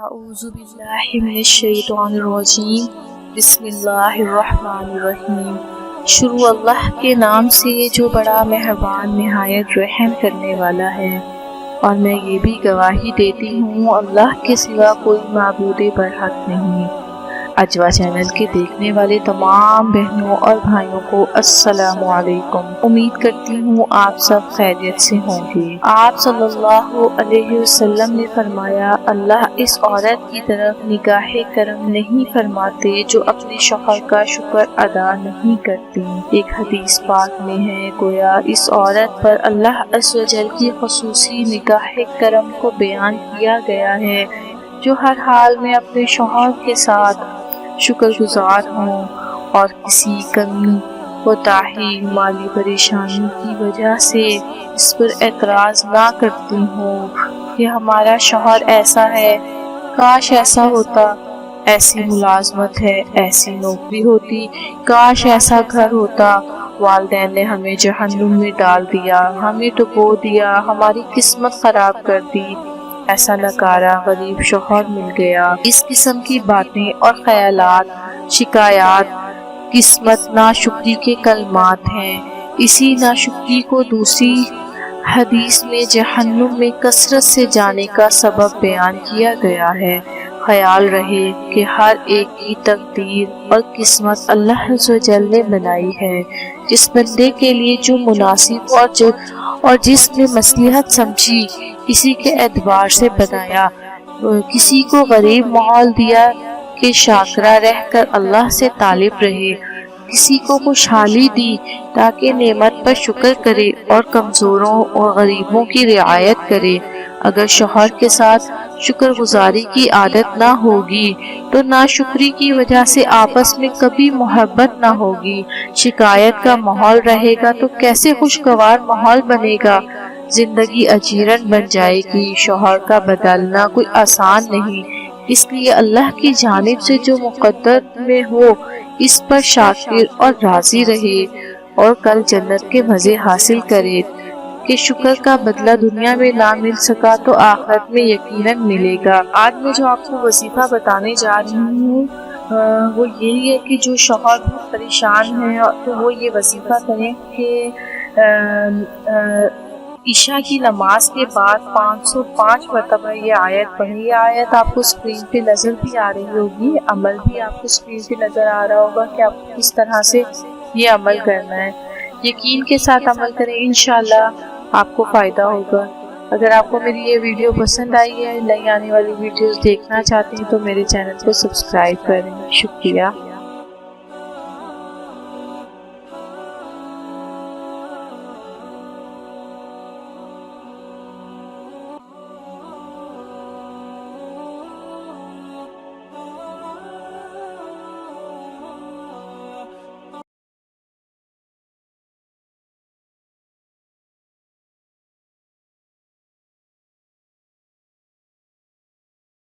अऊज़ु बिल्लाहि मिनश्शैतानिर्रजीम बिस्मिल्लाहिर्रहमानिर्रहीम। शुरू अल्लाह के नाम से जो बड़ा मेहरबान निहायत रहम करने वाला है। और मैं ये भी गवाही देती हूँ अल्लाह के सिवा कोई माबूद बरहक नहीं। अजवा चैनल के देखने वाले तमाम बहनों और भाइयों को अस्सलामु अलैकुम। उम्मीद करती हूँ आप सब खैरियत से होंगे। आप सल्लल्लाहु अलैहि वसल्लम ने फरमाया, अल्लाह इस औरत की तरफ निगाहे करम नहीं फरमाते जो अपने शौहर का शुक्र अदा नहीं करती। एक हदीस पाक में है, गोया इस औरत पर अल्लाह अज़्ज़ व जल की ख़ुसूसी निगाहे करम को बयान किया गया है, जो हर हाल में अपने शौहर के साथ शुक्रगुजार हों और किसी कमी कोताही माली परेशानी की वजह से इस पर एतराज़ ना करती हों कि हमारा शौहर ऐसा है, काश ऐसा होता, ऐसी मुलाजमत है, ऐसी नौकरी होती, काश ऐसा घर होता, वालिदैन ने हमें जहन्नुम में डाल दिया, हमें डुबो दिया, हमारी किस्मत खराब कर दी, ऐसा नकारा गरीब शौहर मिल गया। इस किस्म की बातें और ख्यालात, शिकायत किस्मत नाशुक्री के कलमात हैं। इसी नाशुक्री को दूसरी हदीस में जहन्नुम में कसरत से जाने का सबब बयान किया गया है। ख्याल रहे कि हर एक की तकदीर और किस्मत अल्लाह अज़्ज़ ने बनाई है। जिस बंदे के लिए जो मुनासिब और जिसने मसलहत समझी, किसी के एतबार से बनाया, किसी को गरीब माहौल दिया कि शाकरा रहकर अल्लाह से तालिब रहे, किसी को खुशहाली दी ताकि नेमत पर शुक्र करे और कमज़ोरों और गरीबों की रियायत करे। अगर शौहर के साथ शुक्रगुजारी की आदत ना होगी तो नाशुक्री की वजह से आपस में कभी मोहब्बत ना होगी। शिकायत का माहौल रहेगा तो कैसे खुशगवार माहौल बनेगा। जिंदगी अजीरन बन जाएगी। शौहर का बदलना कोई आसान नहीं, इसलिए अल्लाह की जानिब से जो मुक़द्दर में हो इस पर शाकिर और राजी रहे और कल जन्नत के मज़े हासिल करे कि शुक्र का बदला दुनिया में ना मिल सका तो आखिरत में यकीनन मिलेगा। आज मैं जो आपको वजीफा बताने जा रही हूँ वो यही है कि जो शौहर बहुत परेशान है तो वो ये वजीफा करें कि ईशा की नमाज के बाद 505 मरतबा ये आयत पढ़े। ये आयत आपको स्क्रीन पे नज़र भी आ रही होगी, अमल भी आपको स्क्रीन पे नज़र आ रहा होगा कि आपको किस तरह से ये अमल करना है। यकीन के साथ अमल करें, इंशाल्लाह आपको फ़ायदा होगा। अगर आपको मेरी ये वीडियो पसंद आई है, नई आने वाली वीडियोस देखना चाहते हैं तो मेरे चैनल को सब्सक्राइब करें। शुक्रिया।